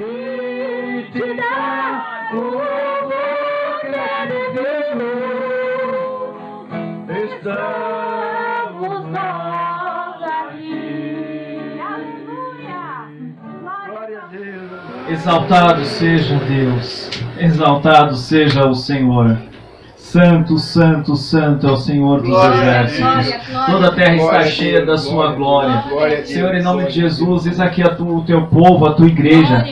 e te dar o estamos nós aqui. Aleluia! Glória a Deus! Exaltado seja Deus, exaltado seja o Senhor. Santo, santo, santo é o Senhor dos exércitos. Toda a terra está cheia da sua glória. Senhor, em nome de Jesus, eis aqui o teu povo, a tua igreja.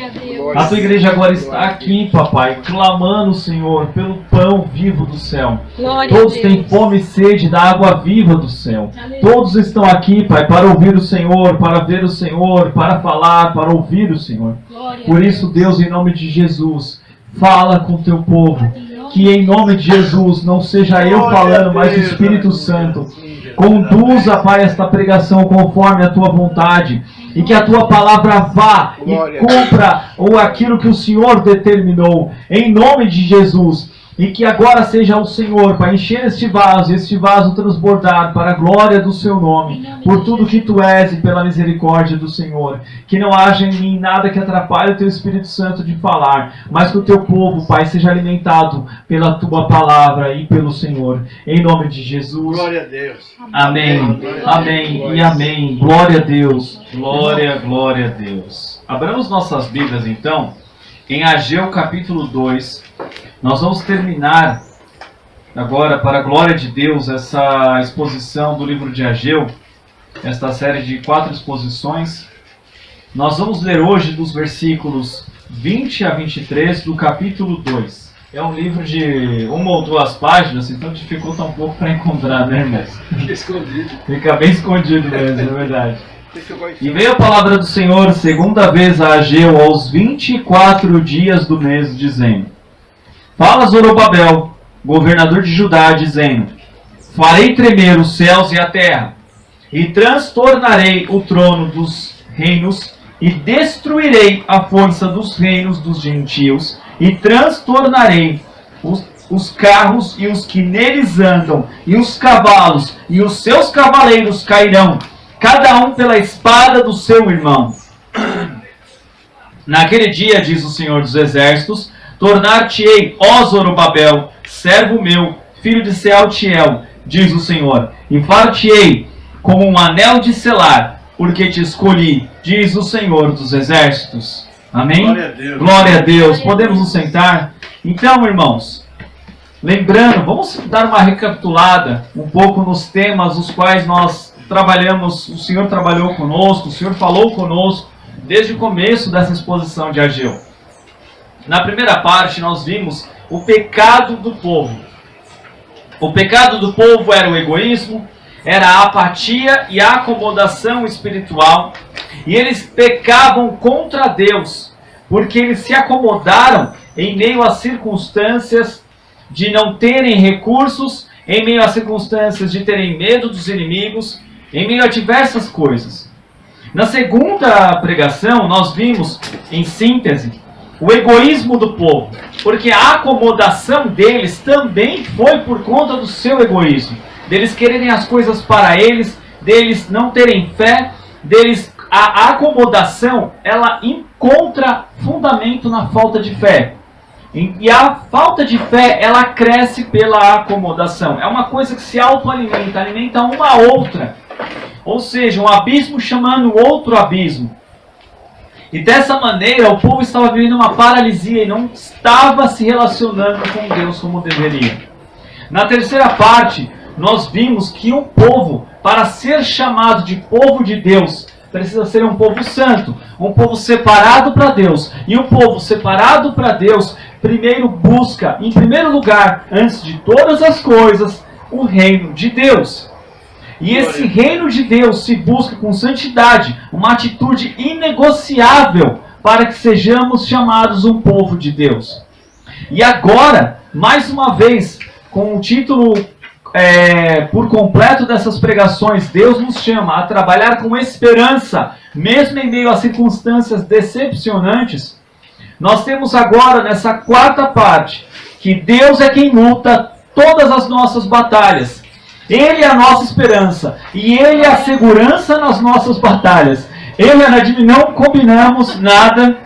A tua igreja agora está aqui, papai, clamando, Senhor, pelo pão vivo do céu. Todos têm fome e sede da água viva do céu. Todos estão aqui, Pai, para ouvir o Senhor, para ver o Senhor, para falar, para ouvir o Senhor. Por isso, Deus, em nome de Jesus, fala com o teu povo. Que em nome de Jesus não seja eu falando, mas o Espírito Santo conduza, Pai, esta pregação conforme a tua vontade. E que a tua palavra vá e cumpra aquilo que o Senhor determinou. Em nome de Jesus. E que agora seja o Senhor para encher este vaso transbordar para a glória do seu nome, por tudo que tu és e pela misericórdia do Senhor. Que não haja em mim nada que atrapalhe o teu Espírito Santo de falar, mas que o teu povo, Pai, seja alimentado pela tua palavra e pelo Senhor. Em nome de Jesus. Glória a Deus. Amém. Amém e amém. Glória a Deus. Glória, glória a Deus. Abramos nossas Bíblias então em Ageu capítulo 2. Nós vamos terminar agora, para a glória de Deus, essa exposição do livro de Ageu, esta série de 4 exposições. Nós vamos ler hoje dos versículos 20 a 23 do capítulo 2. É um livro de 1 ou 2 páginas, então dificulta um pouco para encontrar, né, irmãos? Fica escondido. Fica bem escondido mesmo, é verdade. E veio a palavra do Senhor segunda vez a Ageu aos 24 dias do mês, dizendo: Fala Zorobabel, governador de Judá, dizendo: Farei tremer os céus e a terra, e transtornarei o trono dos reinos, e destruirei a força dos reinos dos gentios, e transtornarei os carros e os que neles andam, e os cavalos, e os seus cavaleiros cairão, cada um pela espada do seu irmão. Naquele dia, diz o Senhor dos Exércitos, tornar-te-ei, ó Zorobabel, servo meu, filho de Sealtiel, diz o Senhor, e far-te-ei como um anel de selar, porque te escolhi, diz o Senhor dos Exércitos. Amém? Glória a Deus. Glória a Deus. Podemos nos sentar? Então, irmãos, lembrando, vamos dar uma recapitulada um pouco nos temas os quais nós trabalhamos, o Senhor trabalhou conosco, o Senhor falou conosco desde o começo dessa exposição de Ageu. Na primeira parte nós vimos o pecado do povo. O pecado do povo era o egoísmo, era a apatia e a acomodação espiritual. E eles pecavam contra Deus, porque eles se acomodaram em meio às circunstâncias de não terem recursos, em meio às circunstâncias de terem medo dos inimigos, em meio a diversas coisas. Na segunda pregação nós vimos, em síntese, o egoísmo do povo, porque a acomodação deles também foi por conta do seu egoísmo, deles quererem as coisas para eles, deles não terem fé, deles a acomodação, ela encontra fundamento na falta de fé. E a falta de fé, ela cresce pela acomodação. É uma coisa que se autoalimenta, alimenta uma a outra. Ou seja, um abismo chamando outro abismo. E dessa maneira o povo estava vivendo uma paralisia e não estava se relacionando com Deus como deveria. Na terceira parte, nós vimos que o povo, para ser chamado de povo de Deus, precisa ser um povo santo, um povo separado para Deus. E um povo separado para Deus, primeiro busca, em primeiro lugar, antes de todas as coisas, o reino de Deus. E esse reino de Deus se busca com santidade, uma atitude inegociável para que sejamos chamados um povo de Deus. E agora, mais uma vez, com o título por completo dessas pregações, Deus nos chama a trabalhar com esperança, mesmo em meio a circunstâncias decepcionantes. Nós temos agora, nessa quarta parte, que Deus é quem luta todas as nossas batalhas. Ele é a nossa esperança. E Ele é a segurança nas nossas batalhas. Eu e a Nadine não combinamos nada.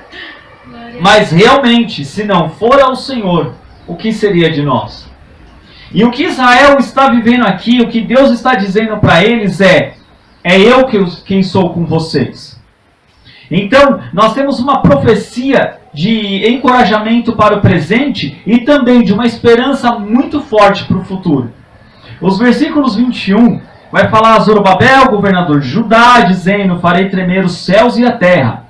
Mas realmente, se não for ao Senhor, o que seria de nós? E o que Israel está vivendo aqui, o que Deus está dizendo para eles é eu quem sou com vocês. Então, nós temos uma profecia de encorajamento para o presente e também de uma esperança muito forte para o futuro. Os versículos 21 vai falar a Zorobabel, governador de Judá, dizendo: farei tremer os céus e a terra.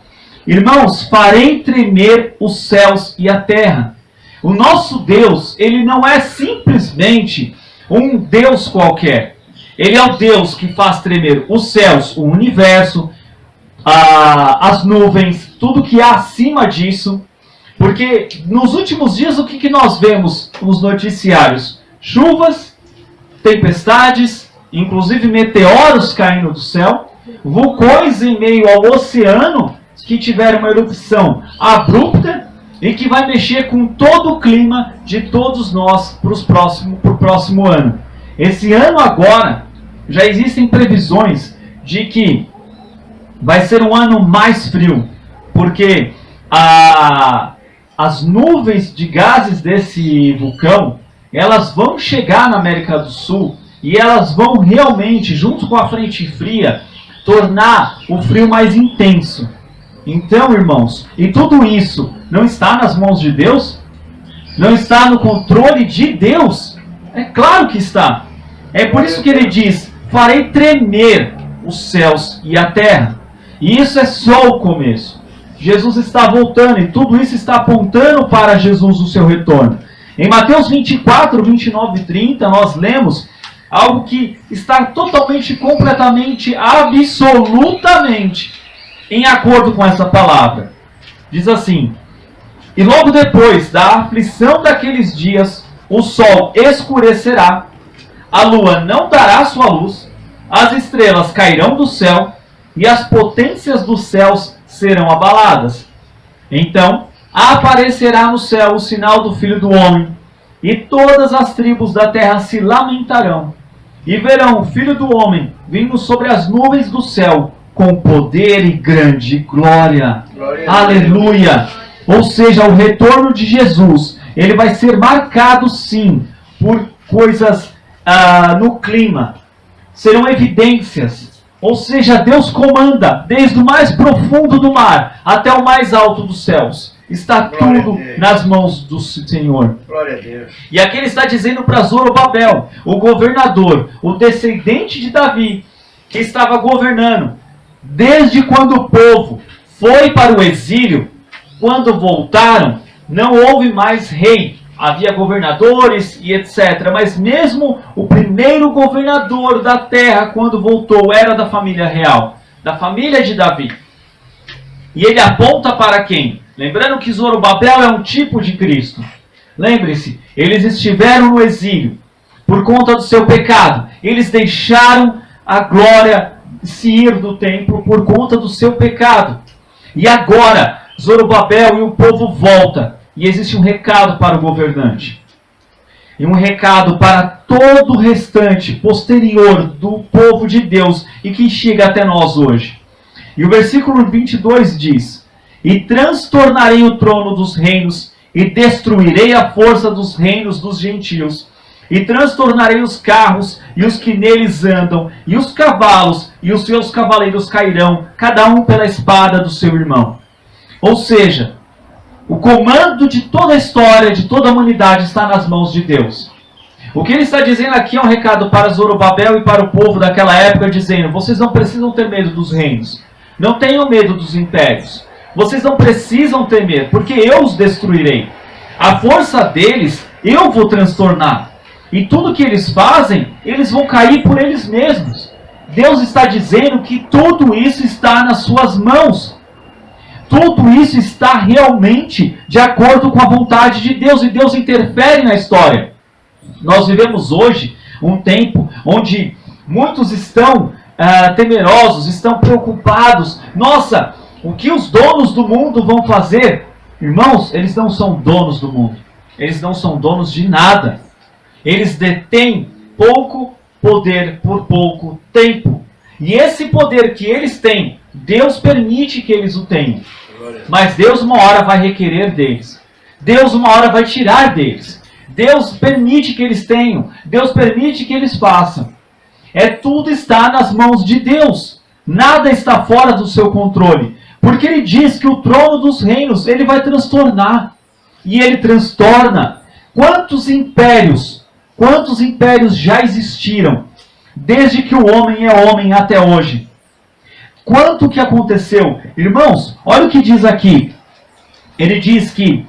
Irmãos, farei tremer os céus e a terra. O nosso Deus, ele não é simplesmente um Deus qualquer. Ele é o Deus que faz tremer os céus, o universo, as nuvens, tudo que há acima disso. Porque nos últimos dias o que nós vemos nos noticiários? Chuvas, tempestades, inclusive meteoros caindo do céu, vulcões em meio ao oceano que tiveram uma erupção abrupta e que vai mexer com todo o clima de todos nós para o próximo ano. Esse ano agora, já existem previsões de que vai ser um ano mais frio, porque as nuvens de gases desse vulcão, elas vão chegar na América do Sul e elas vão realmente, junto com a frente fria, tornar o frio mais intenso. Então, irmãos, e tudo isso não está nas mãos de Deus? Não está no controle de Deus? É claro que está. É por isso que ele diz: farei tremer os céus e a terra. E isso é só o começo. Jesus está voltando e tudo isso está apontando para Jesus, o seu retorno. Em Mateus 24, 29 e 30, nós lemos algo que está totalmente, completamente, absolutamente em acordo com essa palavra. Diz assim: e logo depois da aflição daqueles dias, o sol escurecerá, a lua não dará sua luz, as estrelas cairão do céu, e as potências dos céus serão abaladas. Então aparecerá no céu o sinal do Filho do Homem, e todas as tribos da terra se lamentarão, e verão o Filho do Homem vindo sobre as nuvens do céu, com poder e grande glória. Aleluia! Ou seja, o retorno de Jesus, ele vai ser marcado sim por coisas no clima. Serão evidências. Ou seja, Deus comanda desde o mais profundo do mar até o mais alto dos céus. Está tudo nas mãos do Senhor. Glória a Deus. E aqui ele está dizendo para Zorobabel, o governador, o descendente de Davi, que estava governando. Desde quando o povo foi para o exílio, quando voltaram, não houve mais rei. Havia governadores e etc. Mas mesmo o primeiro governador da terra, quando voltou, era da família real, da família de Davi. E ele aponta para quem? Lembrando que Zorobabel é um tipo de Cristo. Lembre-se, eles estiveram no exílio por conta do seu pecado. Eles deixaram a glória se ir do templo por conta do seu pecado. E agora, Zorobabel e o povo volta. E existe um recado para o governante. E um recado para todo o restante, posterior do povo de Deus e que chega até nós hoje. E o versículo 22 diz: e transtornarei o trono dos reinos, e destruirei a força dos reinos dos gentios, e transtornarei os carros e os que neles andam, e os cavalos e os seus cavaleiros cairão, cada um pela espada do seu irmão. Ou seja, o comando de toda a história, de toda a humanidade, está nas mãos de Deus. O que ele está dizendo aqui é um recado para Zorobabel e para o povo daquela época, dizendo: vocês não precisam ter medo dos reinos. Não tenham medo dos impérios. Vocês não precisam temer, porque eu os destruirei. A força deles eu vou transtornar. E tudo que eles fazem, eles vão cair por eles mesmos. Deus está dizendo que tudo isso está nas suas mãos. Tudo isso está realmente de acordo com a vontade de Deus, e Deus interfere na história. Nós vivemos hoje um tempo onde muitos estão temerosos, estão preocupados. Nossa, o que os donos do mundo vão fazer? Irmãos, eles não são donos do mundo. Eles não são donos de nada. Eles detêm pouco poder por pouco tempo. E esse poder que eles têm, Deus permite que eles o tenham. Mas Deus uma hora vai requerer deles. Deus uma hora vai tirar deles. Deus permite que eles tenham. Deus permite que eles façam. Tudo está nas mãos de Deus. Nada está fora do seu controle. Porque Ele diz que o trono dos reinos, Ele vai transtornar. E Ele transtorna. Quantos impérios já existiram? Desde que o homem é homem até hoje. Quanto que aconteceu? Irmãos, olha o que diz aqui. Ele diz que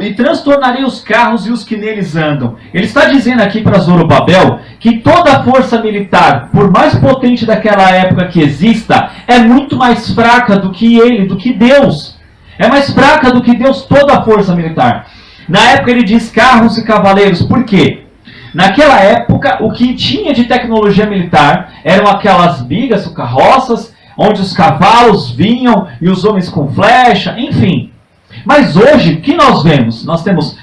e transtornarei os carros e os que neles andam. Ele está dizendo aqui para Zorobabel que toda a força militar, por mais potente daquela época que exista, é muito mais fraca do que ele, do que Deus. É mais fraca do que Deus toda a força militar. Na época ele diz carros e cavaleiros. Por quê? Naquela época, o que tinha de tecnologia militar eram aquelas bigas, carroças, onde os cavalos vinham e os homens com flecha, enfim. Mas hoje, o que nós vemos? Nós temos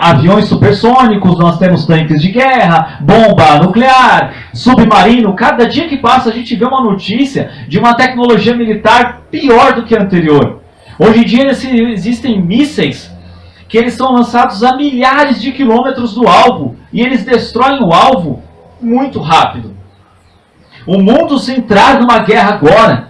aviões supersônicos, nós temos tanques de guerra, bomba nuclear, submarino. Cada dia que passa a gente vê uma notícia de uma tecnologia militar pior do que a anterior. Hoje em dia existem mísseis que eles são lançados a milhares de quilômetros do alvo e eles destroem o alvo muito rápido. O mundo, se entrar numa guerra agora,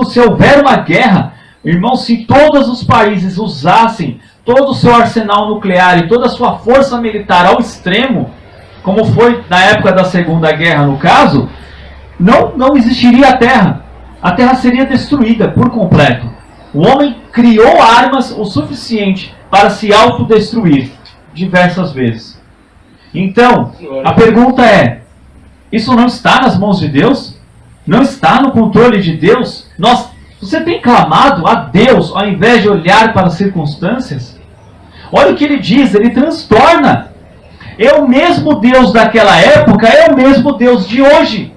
se houver uma guerra, irmãos, se todos os países usassem todo o seu arsenal nuclear e toda a sua força militar ao extremo, como foi na época da Segunda Guerra no caso, não existiria a Terra. A Terra seria destruída por completo. O homem criou armas o suficiente para se autodestruir diversas vezes. Então, a pergunta é, isso não está nas mãos de Deus? Não está no controle de Deus? Você tem clamado a Deus ao invés de olhar para as circunstâncias? Olha o que ele diz, ele transtorna. É o mesmo Deus daquela época, é o mesmo Deus de hoje.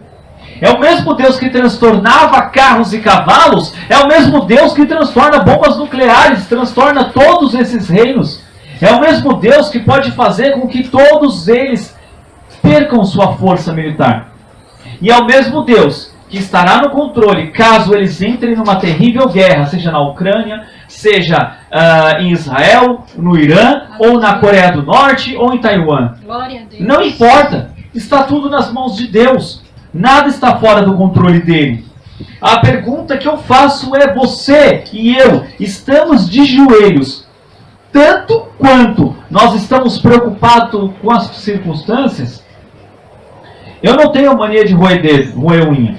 É o mesmo Deus que transtornava carros e cavalos, é o mesmo Deus que transtorna bombas nucleares, transtorna todos esses reinos. É o mesmo Deus que pode fazer com que todos eles percam sua força militar. E é o mesmo Deus que estará no controle caso eles entrem numa terrível guerra, seja na Ucrânia, seja em Israel, no Irã, ou na Coreia do Norte, ou em Taiwan. Glória a Deus. Não importa, está tudo nas mãos de Deus. Nada está fora do controle dele. A pergunta que eu faço é: você e eu estamos de joelhos tanto quanto nós estamos preocupados com as circunstâncias? Eu não tenho mania de roer unha,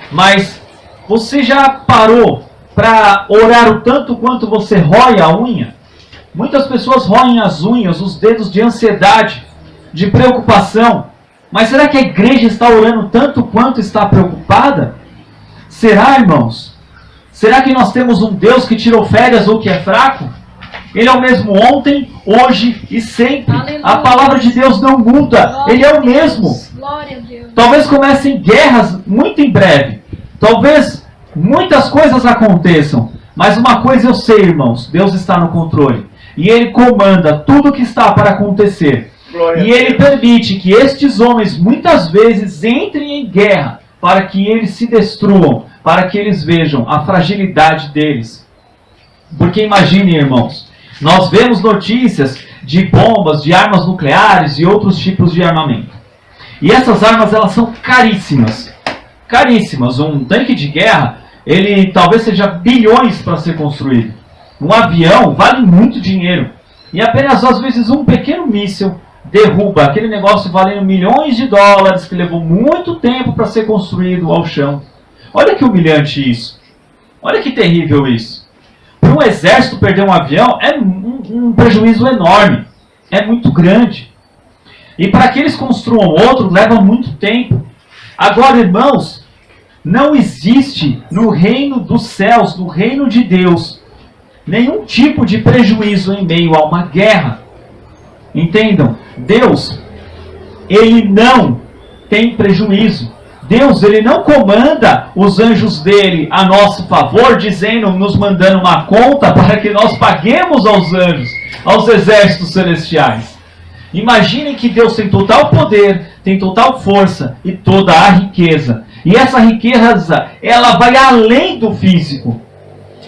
mas você já parou para orar o tanto quanto você rói a unha? Muitas pessoas roem as unhas, os dedos, de ansiedade, de preocupação. Mas será que a igreja está orando tanto quanto está preocupada? Será, irmãos? Será que nós temos um Deus que tirou férias ou que é fraco? Ele é o mesmo ontem, hoje e sempre. Aleluia. A palavra de Deus não muda. Glória Ele é a o Deus. mesmo. Glória a Deus. Talvez comecem guerras muito em breve. Talvez muitas coisas aconteçam. Mas uma coisa eu sei, irmãos. Deus está no controle. E Ele comanda tudo o que está para acontecer. E Ele permite que estes homens muitas vezes entrem em guerra para que eles se destruam, para que eles vejam a fragilidade deles. Porque imaginem, irmãos, nós vemos notícias de bombas, de armas nucleares e outros tipos de armamento. E essas armas, elas são caríssimas. Caríssimas. Um tanque de guerra, ele talvez seja bilhões para ser construído. Um avião vale muito dinheiro. E apenas às vezes um pequeno míssil derruba aquele negócio valendo milhões de dólares, que levou muito tempo para ser construído ao chão. Olha que humilhante isso. Olha que terrível isso. Para um exército perder um avião é um prejuízo enorme. É muito grande. E para que eles construam outro, leva muito tempo. Agora, irmãos, não existe no reino dos céus, no reino de Deus, nenhum tipo de prejuízo em meio a uma guerra. Entendam, Deus, Ele não tem prejuízo. Deus, Ele não comanda os anjos dele a nosso favor, nos mandando uma conta para que nós paguemos aos anjos, aos exércitos celestiais. Imaginem que Deus tem total poder, tem total força e toda a riqueza. E essa riqueza, ela vai além do físico.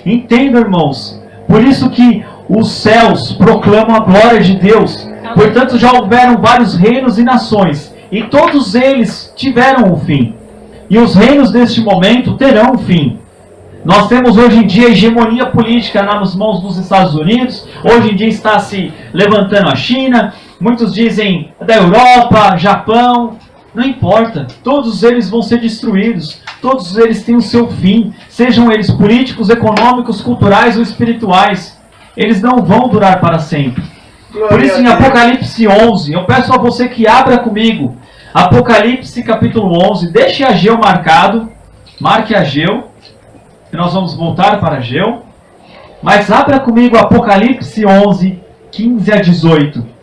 Entendam, irmãos, por isso que os céus proclamam a glória de Deus. Portanto, já houveram vários reinos e nações, e todos eles tiveram um fim. E os reinos deste momento terão um fim. Nós temos hoje em dia a hegemonia política nas mãos dos Estados Unidos. Hoje em dia está se levantando a China. Muitos dizem da Europa, Japão. Não importa. Todos eles vão ser destruídos. Todos eles têm o seu fim. Sejam eles políticos, econômicos, culturais ou espirituais. Eles não vão durar para sempre. Por isso em Apocalipse 11, eu peço a você que abra comigo. Apocalipse capítulo 11. Deixe Ageu marcado. Marque Ageu. Nós vamos voltar para Ageu. Mas abra comigo Apocalipse 11, 15 a 18.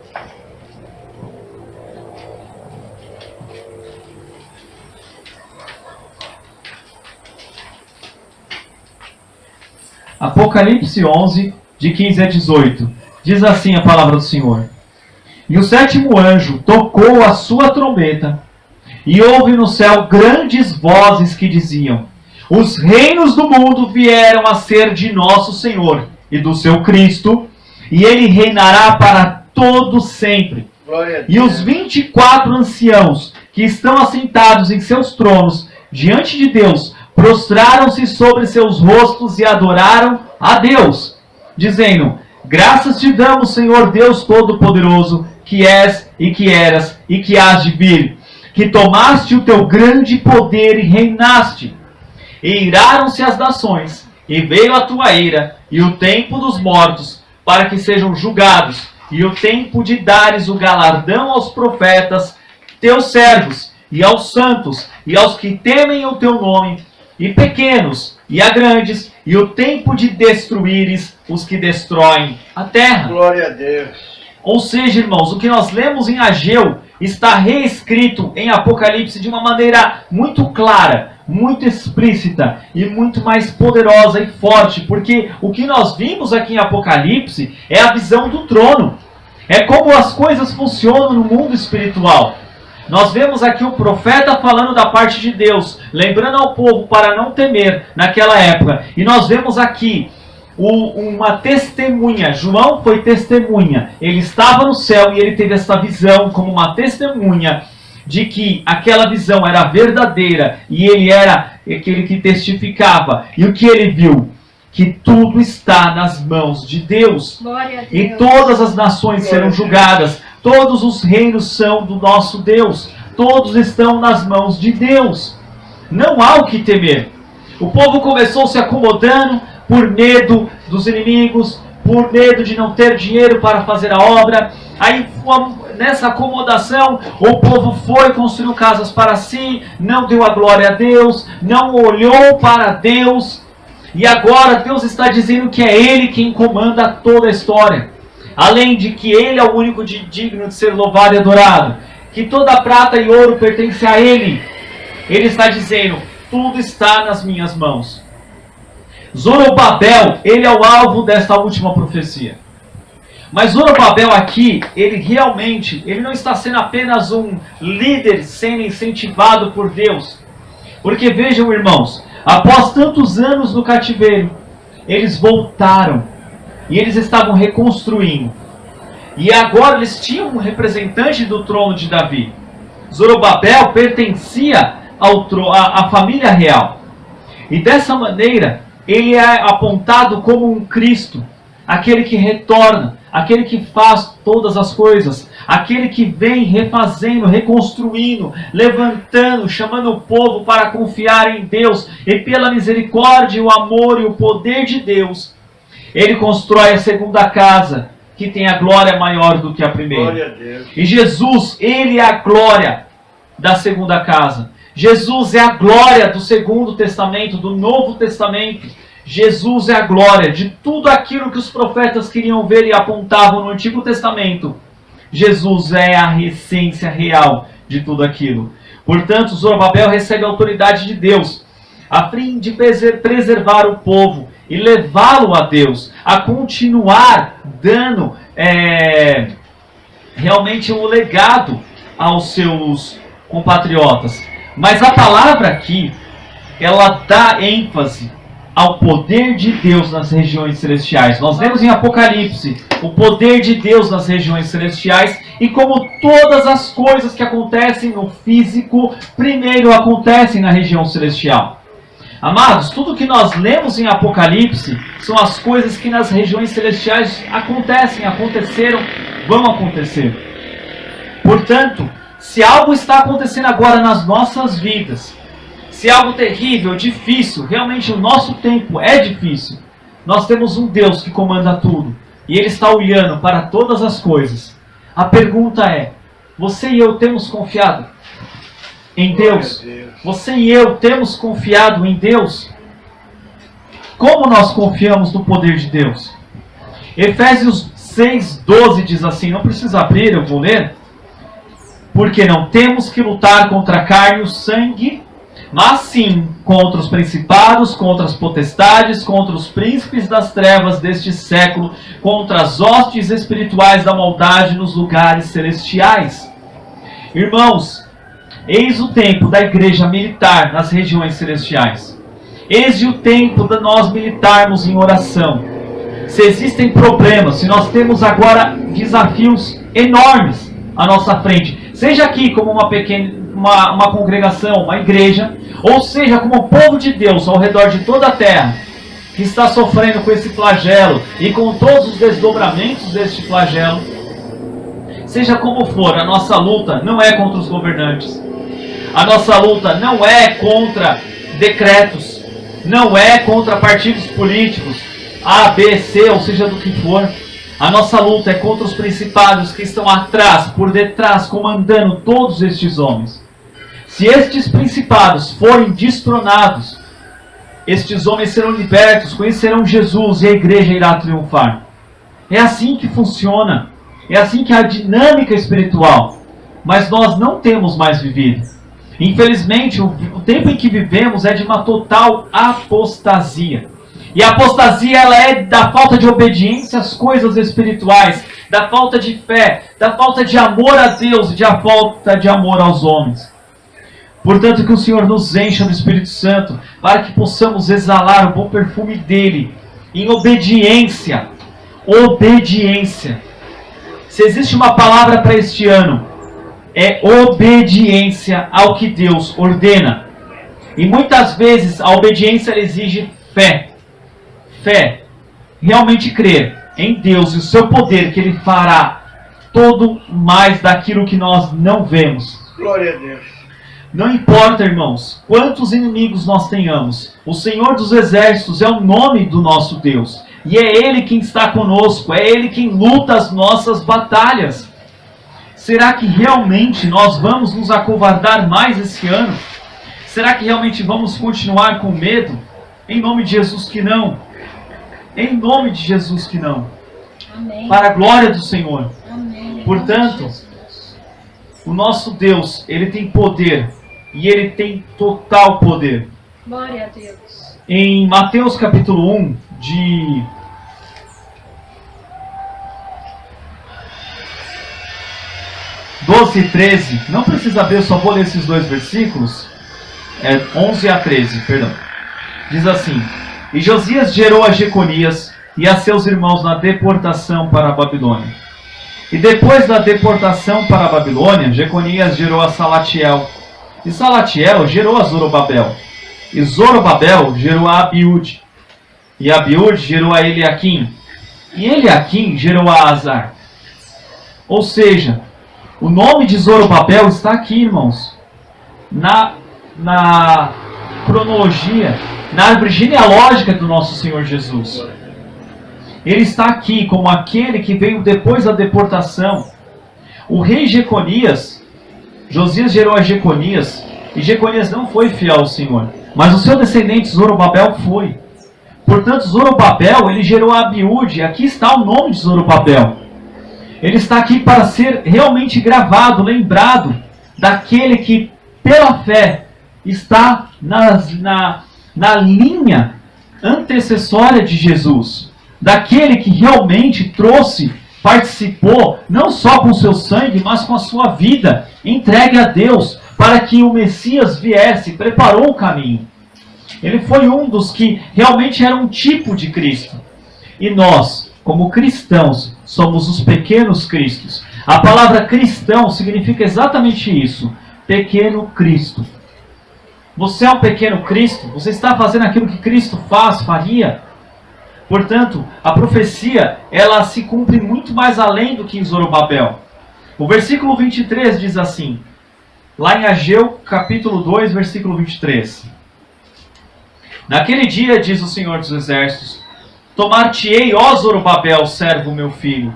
Apocalipse 11, de 15 a 18. Diz assim a palavra do Senhor. E o sétimo anjo tocou a sua trombeta, e houve no céu grandes vozes que diziam: os reinos do mundo vieram a ser de nosso Senhor e do seu Cristo, e ele reinará para todo sempre. E os 24 anciãos que estão assentados em seus tronos diante de Deus prostraram-se sobre seus rostos e adoraram a Deus, dizendo: graças te damos, Senhor Deus Todo-Poderoso, que és e que eras e que hás de vir, que tomaste o teu grande poder e reinaste. E iraram-se as nações, e veio a tua ira, e o tempo dos mortos, para que sejam julgados, e o tempo de dares o galardão aos profetas, teus servos, e aos santos, e aos que temem o teu nome, e pequenos, e a grandes, e o tempo de destruíres os que destroem a terra. Glória a Deus. Ou seja, irmãos, o que nós lemos em Ageu está reescrito em Apocalipse de uma maneira muito clara, muito explícita e muito mais poderosa e forte, porque o que nós vimos aqui em Apocalipse é a visão do trono. É como as coisas funcionam no mundo espiritual. Nós vemos aqui o profeta falando da parte de Deus, lembrando ao povo para não temer naquela época. E nós vemos aqui uma testemunha. João foi testemunha. Ele estava no céu e ele teve essa visão como uma testemunha de que aquela visão era verdadeira e ele era aquele que testificava. E o que ele viu? Que tudo está nas mãos de Deus. Glória a Deus. E todas as nações serão julgadas. Todos os reinos são do nosso Deus. Todos estão nas mãos de Deus. Não há o que temer. O povo começou se acomodando por medo dos inimigos, por medo de não ter dinheiro para fazer a obra. Aí, nessa acomodação, o povo foi, construiu casas para si, não deu a glória a Deus, não olhou para Deus. E agora Deus está dizendo que é Ele quem comanda toda a história. Além de que Ele é o único digno de ser louvado e adorado. Que toda prata e ouro pertence a Ele. Ele está dizendo: tudo está nas minhas mãos. Zorobabel, ele é o alvo desta última profecia. Mas Zorobabel aqui, ele não está sendo apenas um líder sendo incentivado por Deus. Porque vejam, irmãos, após tantos anos no cativeiro, eles voltaram e eles estavam reconstruindo. E agora eles tinham um representante do trono de Davi. Zorobabel pertencia à família real. E dessa maneira, ele é apontado como um Cristo, aquele que retorna, aquele que faz todas as coisas, aquele que vem refazendo, reconstruindo, levantando, chamando o povo para confiar em Deus, e pela misericórdia, o amor e o poder de Deus, ele constrói a segunda casa, que tem a glória maior do que a primeira. Glória a Deus. E Jesus, ele é a glória da segunda casa. Jesus é a glória do Segundo Testamento, do Novo Testamento. Jesus é a glória de tudo aquilo que os profetas queriam ver e apontavam no Antigo Testamento. Jesus é a essência real de tudo aquilo. Portanto, Zorobabel recebe a autoridade de Deus, a fim de preservar o povo e levá-lo a Deus, a continuar dando realmente um legado aos seus compatriotas. Mas a palavra aqui, ela dá ênfase ao poder de Deus nas regiões celestiais. Nós lemos em Apocalipse o poder de Deus nas regiões celestiais e como todas as coisas que acontecem no físico, primeiro acontecem na região celestial. Amados, tudo que nós lemos em Apocalipse são as coisas que nas regiões celestiais acontecem, aconteceram, vão acontecer. Portanto, se algo está acontecendo agora nas nossas vidas, se algo terrível, difícil, realmente o nosso tempo é difícil, nós temos um Deus que comanda tudo. E Ele está olhando para todas as coisas. A pergunta é, você e eu temos confiado em Deus? Você e eu temos confiado em Deus? Como nós confiamos no poder de Deus? Efésios 6:12 diz assim, não precisa abrir, eu vou ler. Porque não temos que lutar contra a carne e o sangue, mas sim contra os principados, contra as potestades, contra os príncipes das trevas deste século, contra as hostes espirituais da maldade nos lugares celestiais. Irmãos, eis o tempo da igreja militar nas regiões celestiais. Eis o tempo de nós militarmos em oração. Se existem problemas, se nós temos agora desafios enormes à nossa frente, seja aqui como uma congregação, uma igreja, ou seja como o povo de Deus ao redor de toda a terra, que está sofrendo com esse flagelo e com todos os desdobramentos deste flagelo, seja como for, a nossa luta não é contra os governantes, a nossa luta não é contra decretos, não é contra partidos políticos, A, B, C, ou seja do que for. A nossa luta é contra os principados que estão atrás, por detrás, comandando todos estes homens. Se estes principados forem destronados, estes homens serão libertos, conhecerão Jesus e a igreja irá triunfar. É assim que funciona. É assim que é a dinâmica espiritual. Mas nós não temos mais vivido. Infelizmente, o tempo em que vivemos é de uma total apostasia. E a apostasia ela é da falta de obediência às coisas espirituais, da falta de fé, da falta de amor a Deus e da falta de amor aos homens. Portanto, que o Senhor nos encha do Espírito Santo, para que possamos exalar o bom perfume dele, em obediência. Obediência. Se existe uma palavra para este ano, é obediência ao que Deus ordena. E muitas vezes a obediência ela exige fé. Fé, realmente crer em Deus e o seu poder, que Ele fará todo mais daquilo que nós não vemos. Glória a Deus. Não importa, irmãos, quantos inimigos nós tenhamos, o Senhor dos Exércitos é o nome do nosso Deus. E é Ele quem está conosco, é Ele quem luta as nossas batalhas. Será que realmente nós vamos nos acovardar mais esse ano? Será que realmente vamos continuar com medo? Em nome de Jesus que não. Em nome de Jesus que não. Amém. Para a glória do Senhor. Amém. Portanto, o nosso Deus, Ele tem poder. E Ele tem total poder. Glória a Deus. Em Mateus capítulo 1, de 12 e 13, não precisa ver, eu só vou ler esses dois versículos. 11 a 13, perdão. Diz assim: E Josias gerou a Jeconias e a seus irmãos na deportação para a Babilônia. E depois da deportação para a Babilônia, Jeconias gerou a Salatiel. E Salatiel gerou a Zorobabel. E Zorobabel gerou a Abiúde. E Abiúde gerou a Eliaquim. E Eliaquim gerou a Azar. Ou seja, o nome de Zorobabel está aqui, irmãos. Na cronologia, na árvore genealógica do nosso Senhor Jesus. Ele está aqui como aquele que veio depois da deportação. O rei Jeconias, Josias gerou a Jeconias, e Jeconias não foi fiel ao Senhor, mas o seu descendente Zorobabel foi. Portanto, Zorobabel, ele gerou a Abiúde, aqui está o nome de Zorobabel. Ele está aqui para ser realmente gravado, lembrado, daquele que, pela fé, está na linha antecessória de Jesus. Daquele que realmente trouxe, participou, não só com seu sangue, mas com a sua vida, entregue a Deus, para que o Messias viesse, preparou o caminho. Ele foi um dos que realmente era um tipo de Cristo. E nós, como cristãos, somos os pequenos Cristos. A palavra cristão significa exatamente isso. Pequeno Cristo. Você é um pequeno Cristo? Você está fazendo aquilo que Cristo faria? Portanto, a profecia, ela se cumpre muito mais além do que em Zorobabel. O versículo 23 diz assim, lá em Ageu, capítulo 2, versículo 23. Naquele dia, diz o Senhor dos Exércitos, tomar-te-ei, ó Zorobabel, servo meu filho,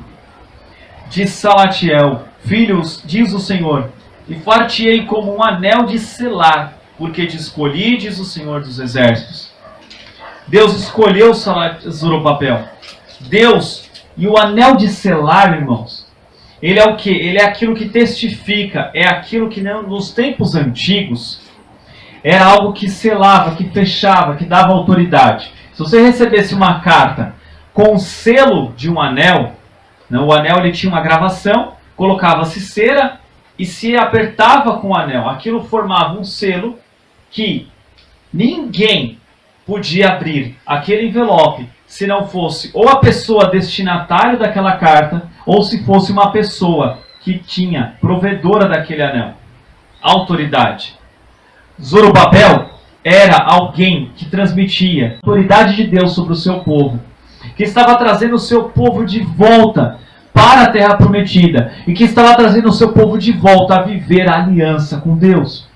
de Salatiel, filhos, diz o Senhor, e far-te-ei como um anel de selar, porque te escolhi, diz o Senhor dos Exércitos. Deus escolheu Zorobabel. Deus, e o anel de selar, irmãos, ele é o que? Ele é aquilo que testifica, é aquilo que nos tempos antigos era algo que selava, que fechava, que dava autoridade. Se você recebesse uma carta com o selo de um anel, o anel ele tinha uma gravação, colocava-se cera e se apertava com o anel. Aquilo formava um selo que ninguém podia abrir aquele envelope se não fosse ou a pessoa destinatária daquela carta, ou se fosse uma pessoa que tinha, provedora daquele anel. Autoridade. Zorobabel era alguém que transmitia a autoridade de Deus sobre o seu povo, que estava trazendo o seu povo de volta para a terra prometida, e que estava trazendo o seu povo de volta a viver a aliança com Deus.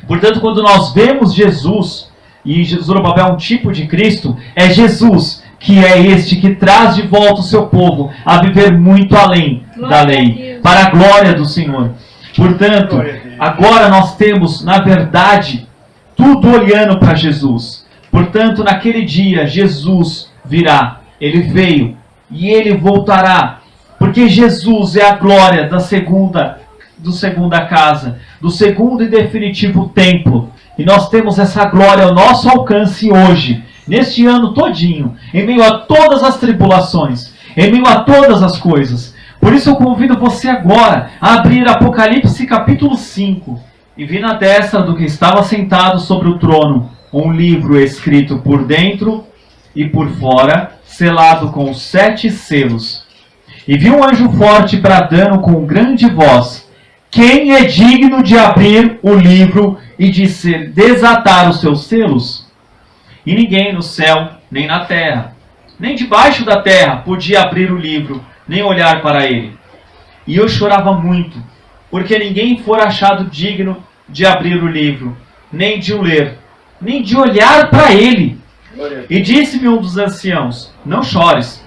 Portanto, quando nós vemos Jesus, e Zorobabel é um tipo de Cristo, é Jesus que é este que traz de volta o seu povo a viver muito além da lei, para a glória do Senhor. Portanto, agora nós temos, na verdade, tudo olhando para Jesus. Portanto, naquele dia, Jesus virá. Ele veio e ele voltará. Porque Jesus é a glória do segunda casa, do segundo e definitivo templo. E nós temos essa glória ao nosso alcance hoje, neste ano todinho, em meio a todas as tribulações, em meio a todas as coisas. Por isso eu convido você agora a abrir Apocalipse capítulo 5 e vir na destra do que estava sentado sobre o trono um livro escrito por dentro e por fora, selado com 7 selos. E vi um anjo forte bradando com grande voz: quem é digno de abrir o livro e de desatar os seus selos? E ninguém no céu, nem na terra, nem debaixo da terra podia abrir o livro, nem olhar para ele. E eu chorava muito, porque ninguém fora achado digno de abrir o livro, nem de o ler, nem de olhar para ele. E disse-me um dos anciãos: não chores,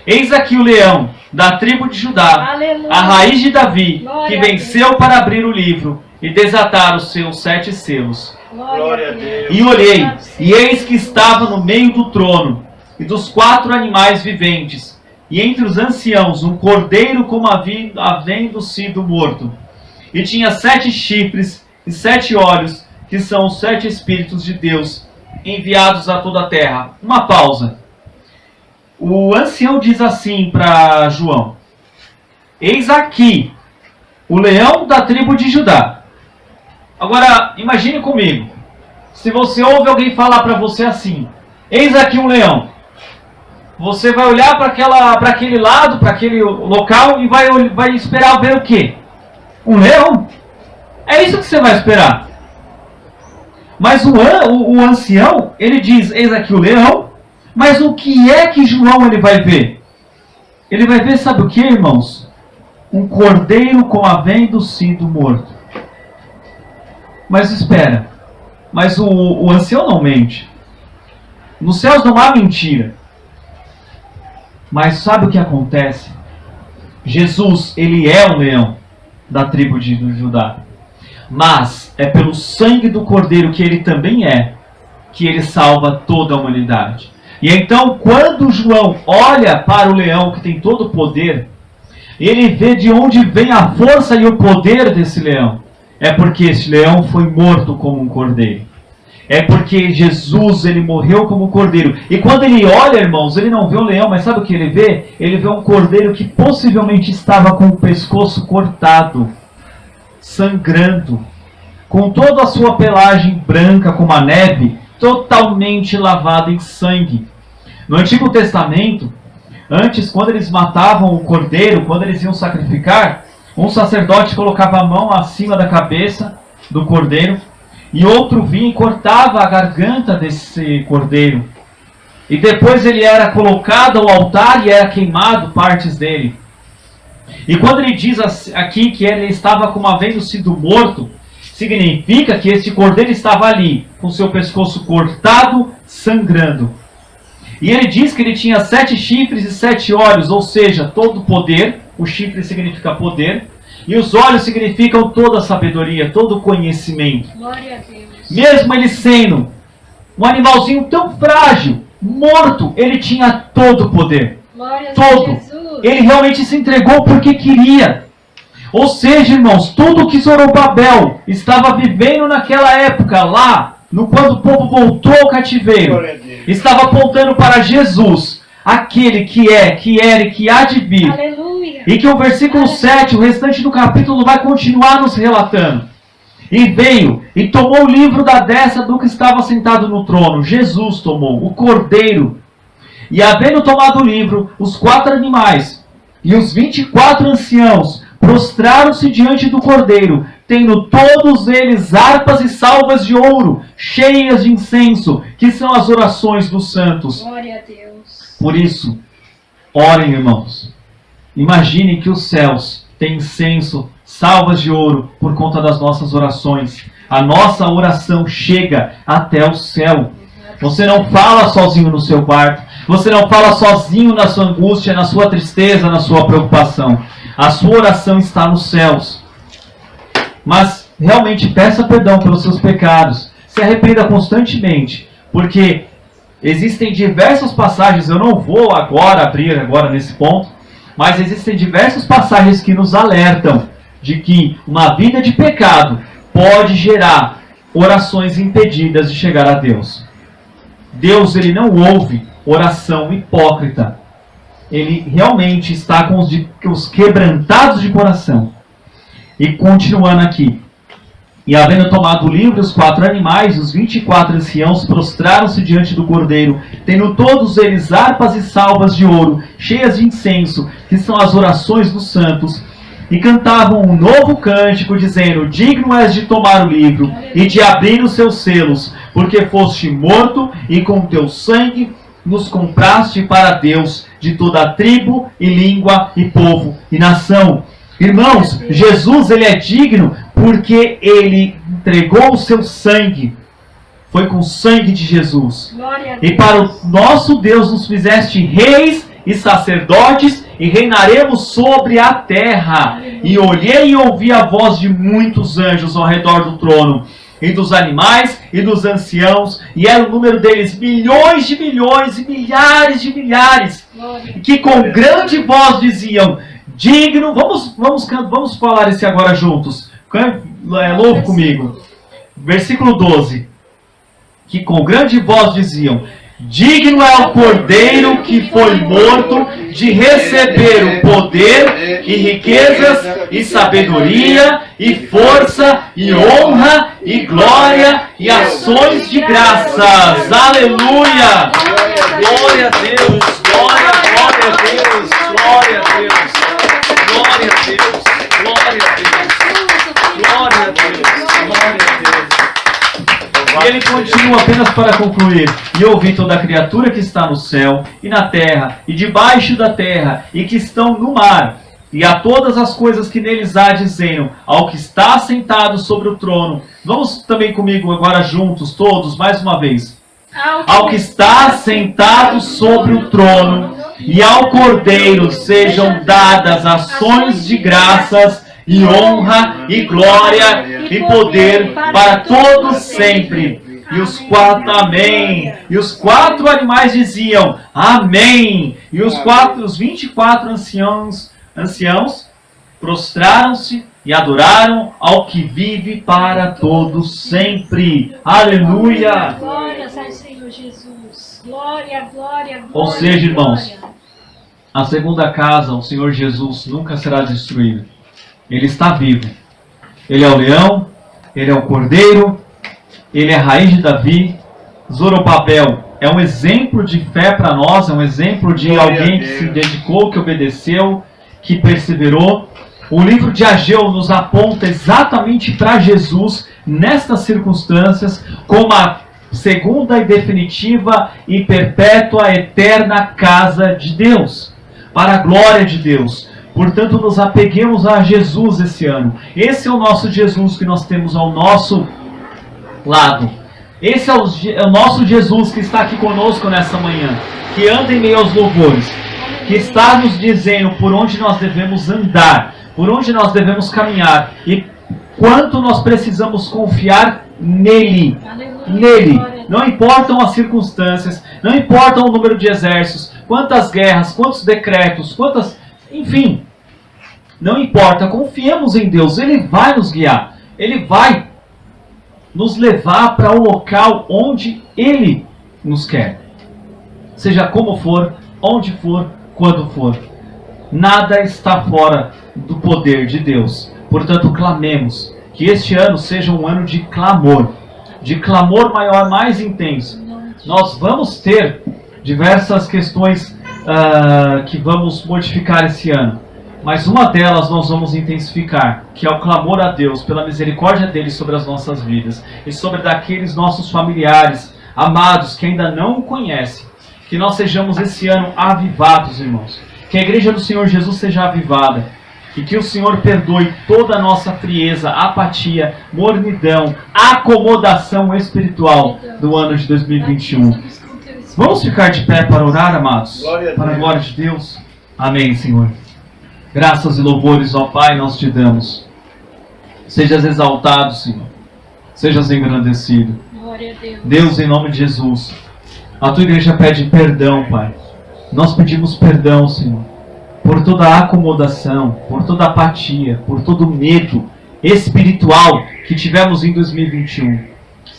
eis aqui o leão da tribo de Judá, Aleluia. a raiz de Davi, Glória que venceu para abrir o livro e desatar os seus 7 selos. Glória a Deus. E olhei, e eis que estava no meio do trono, e dos 4 animais viventes, e entre os anciãos um cordeiro como havendo sido morto. E tinha 7 chifres e 7 olhos, que são os 7 Espíritos de Deus, enviados a toda a terra. Uma pausa. O ancião diz assim para João: eis aqui o leão da tribo de Judá. Agora, imagine comigo, se você ouve alguém falar para você assim: eis aqui um leão. Você vai olhar para aquele lado, para aquele local e vai esperar ver o quê? Um leão? É isso que você vai esperar. Mas o ancião, ele diz: eis aqui o leão. Mas o que é que João ele vai ver? Ele vai ver, sabe o que, irmãos? Um cordeiro como havendo sido morto. Mas espera, mas o ancião não mente. Nos céus não há mentira. Mas sabe o que acontece? Jesus, ele é o leão da tribo de Judá. Mas é pelo sangue do cordeiro que ele também é, que ele salva toda a humanidade. E então, quando João olha para o leão que tem todo o poder, ele vê de onde vem a força e o poder desse leão. É porque esse leão foi morto como um cordeiro. É porque Jesus, ele morreu como um cordeiro. E quando ele olha, irmãos, ele não vê um leão, mas sabe o que ele vê? Ele vê um cordeiro que possivelmente estava com o pescoço cortado, sangrando, com toda a sua pelagem branca como a neve, totalmente lavado em sangue. No Antigo Testamento, antes, quando eles matavam o cordeiro, quando eles iam sacrificar, um sacerdote colocava a mão acima da cabeça do cordeiro e outro vinha e cortava a garganta desse cordeiro. E depois ele era colocado ao altar e era queimado partes dele. E quando ele diz aqui que ele estava como havendo sido morto, significa que este cordeiro estava ali, com seu pescoço cortado, sangrando. E ele diz que ele tinha 7 chifres e 7 olhos, ou seja, todo poder. O chifre significa poder. E os olhos significam toda a sabedoria, todo o conhecimento. Glória a Deus. Mesmo ele sendo um animalzinho tão frágil, morto, ele tinha todo o poder. Glória a Todo. Jesus. Ele realmente se entregou porque queria. Ou seja, irmãos, tudo que Zorobabel estava vivendo naquela época, lá, quando o povo voltou ao cativeiro, estava apontando para Jesus, aquele que é, que era e que há de vir. Aleluia. E que o versículo 7, o restante do capítulo, vai continuar nos relatando. E veio e tomou o livro da destra do que estava sentado no trono. Jesus tomou, o Cordeiro. E havendo tomado o livro, os 4 animais e os 24 anciãos prostraram-se diante do Cordeiro, tendo todos eles harpas e salvas de ouro, cheias de incenso, que são as orações dos santos. Glória a Deus. Por isso, orem, irmãos. Imaginem que os céus têm incenso, salvas de ouro, por conta das nossas orações. A nossa oração chega até o céu. Você não fala sozinho no seu quarto. Você não fala sozinho na sua angústia, na sua tristeza, na sua preocupação. A sua oração está nos céus. Mas realmente peça perdão pelos seus pecados. Se arrependa constantemente. Porque existem diversas passagens, eu não vou abrir agora nesse ponto, mas existem diversas passagens que nos alertam de que uma vida de pecado pode gerar orações impedidas de chegar a Deus. Deus, ele não ouve oração hipócrita. Ele realmente está com os quebrantados de coração. E continuando aqui. E havendo tomado o livro, os 4 animais, os 24 anciãos, prostraram-se diante do Cordeiro, tendo todos eles harpas e salvas de ouro, cheias de incenso, que são as orações dos santos, e cantavam um novo cântico, dizendo: digno és de tomar o livro e de abrir os seus selos, porque foste morto e com teu sangue nos compraste para Deus de toda a tribo e língua e povo e nação. Irmãos, Jesus, ele é digno porque ele entregou o seu sangue. Foi com o sangue de Jesus. E para o nosso Deus nos fizeste reis e sacerdotes, e reinaremos sobre a terra. E olhei e ouvi a voz de muitos anjos ao redor do trono, e dos animais e dos anciãos, e era o número deles milhões de milhões e milhares de milhares, que com grande voz diziam: digno, vamos falar esse agora juntos. Louve comigo. Versículo 12. Que com grande voz diziam: digno é o Cordeiro que foi morto de receber o poder e riquezas e sabedoria e força e honra e glória e ações de graças. Aleluia! Glória a Deus! Glória a Deus! Glória a Deus! Glória a Deus! Glória a Deus! Glória a Deus! Glória a Deus! E ele continua apenas para concluir: e ouvi toda a criatura que está no céu e na terra e debaixo da terra e que estão no mar, e a todas as coisas que neles há, dizendo ao que está sentado sobre o trono. Vamos também comigo agora juntos, todos, mais uma vez. Ao que está sentado sobre o trono e ao Cordeiro sejam dadas ações de graças e honra, e glória, e poder para todos sempre. E os 4, amém. E os 4 animais diziam, amém. E os 24 anciãos prostraram-se e adoraram ao que vive para todos sempre. Aleluia. Glórias ao Senhor Jesus. Glória, glória, glória. Ou seja, irmãos, a segunda casa, o Senhor Jesus, nunca será destruída. Ele está vivo. Ele é o leão, ele é o cordeiro, ele é a raiz de Davi, Zorobabel é um exemplo de fé para nós, é um exemplo de Glória alguém a que Deus. se dedicou, que obedeceu, que perseverou. O livro de Ageu nos aponta exatamente para Jesus nestas circunstâncias como a segunda e definitiva e perpétua, eterna casa de Deus, para a glória de Deus. Portanto, nos apeguemos a Jesus esse ano. Esse é o nosso Jesus que nós temos ao nosso lado. Esse é o nosso Jesus que está aqui conosco nessa manhã, que anda em meio aos louvores, que está nos dizendo por onde nós devemos andar, por onde nós devemos caminhar e quanto nós precisamos confiar nele. Aleluia. Nele. Glória a Deus. Não importam as circunstâncias, não importa o número de exércitos, quantas guerras, quantos decretos, quantas... Enfim, não importa, confiemos em Deus, Ele vai nos guiar, Ele vai nos levar para o local onde Ele nos quer. Seja como for, onde for, quando for. Nada está fora do poder de Deus. Portanto, clamemos que este ano seja um ano de clamor maior, mais intenso. Nós vamos ter diversas questões que vamos modificar esse ano. Mas uma delas nós vamos intensificar, que é o clamor a Deus pela misericórdia dele sobre as nossas vidas e sobre daqueles nossos familiares, amados, que ainda não o conhecem. Que nós sejamos esse ano avivados, irmãos. Que a igreja do Senhor Jesus seja avivada. E que o Senhor perdoe toda a nossa frieza, apatia, mornidão, acomodação espiritual do ano de 2021. Vamos ficar de pé para orar, amados? Glória a Para a Deus. glória de Deus. Amém, Senhor. Graças e louvores, ó Pai, nós te damos. Sejas exaltado, Senhor. Sejas engrandecido. Glória a Deus. Deus, em nome de Jesus, a tua igreja pede perdão, Pai. Nós pedimos perdão, Senhor, por toda a acomodação, por toda a apatia, por todo o medo espiritual que tivemos em 2021.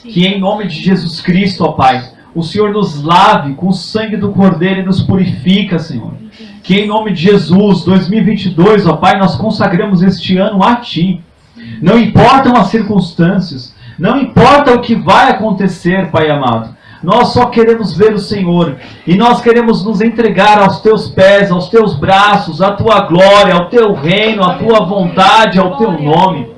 Que em nome de Jesus Cristo, ó Pai, o Senhor nos lave com o sangue do Cordeiro e nos purifica, Senhor. Que em nome de Jesus, 2022, ó Pai, nós consagramos este ano a Ti. Não importam as circunstâncias, não importa o que vai acontecer, Pai amado. Nós só queremos ver o Senhor e nós queremos nos entregar aos Teus pés, aos Teus braços, à Tua glória, ao Teu reino, à Tua vontade, ao Teu nome.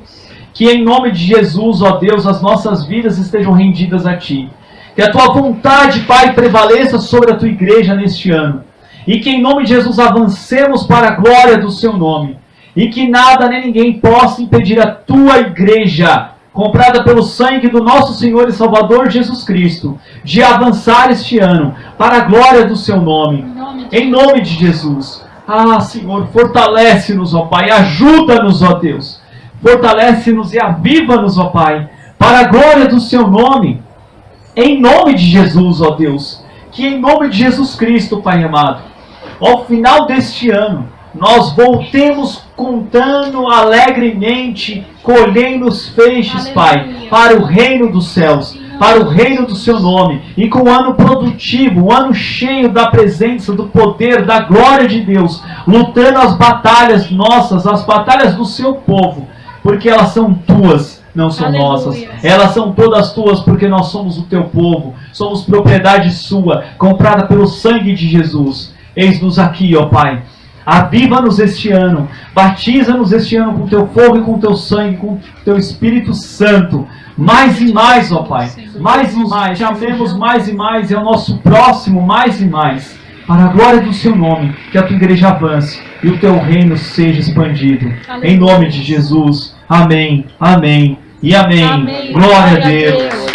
Que em nome de Jesus, ó Deus, as nossas vidas estejam rendidas a Ti. Que a Tua vontade, Pai, prevaleça sobre a Tua igreja neste ano. E que em nome de Jesus avancemos para a glória do Seu nome. E que nada nem ninguém possa impedir a Tua igreja, comprada pelo sangue do nosso Senhor e Salvador Jesus Cristo, de avançar este ano para a glória do Seu nome. Em nome de Jesus. Ah, Senhor, fortalece-nos, ó Pai. Ajuda-nos, ó Deus. Fortalece-nos e aviva-nos, ó Pai, para a glória do Seu nome. Em nome de Jesus, ó Deus. Que em nome de Jesus Cristo, Pai amado, ao final deste ano, nós voltemos contando alegremente, colhendo os feixes, Pai, para o reino dos céus, para o reino do Seu nome, e com um ano produtivo, um ano cheio da presença, do poder, da glória de Deus, lutando as batalhas nossas, as batalhas do Seu povo, porque elas são Tuas, não são Aleluia. nossas. Elas são todas Tuas, porque nós somos o Teu povo, somos propriedade Sua, comprada pelo sangue de Jesus. Eis-nos aqui, ó Pai. Aviva-nos este ano, batiza-nos este ano com Teu fogo e com Teu sangue, com Teu Espírito Santo. Mais e mais, ó Pai, mais e mais, te amemos mais e mais, e ao nosso próximo mais e mais, para a glória do Seu nome, que a Tua igreja avance e o Teu reino seja expandido. Em nome de Jesus, amém, amém e amém. Amém. Glória a Glória a Deus. Deus.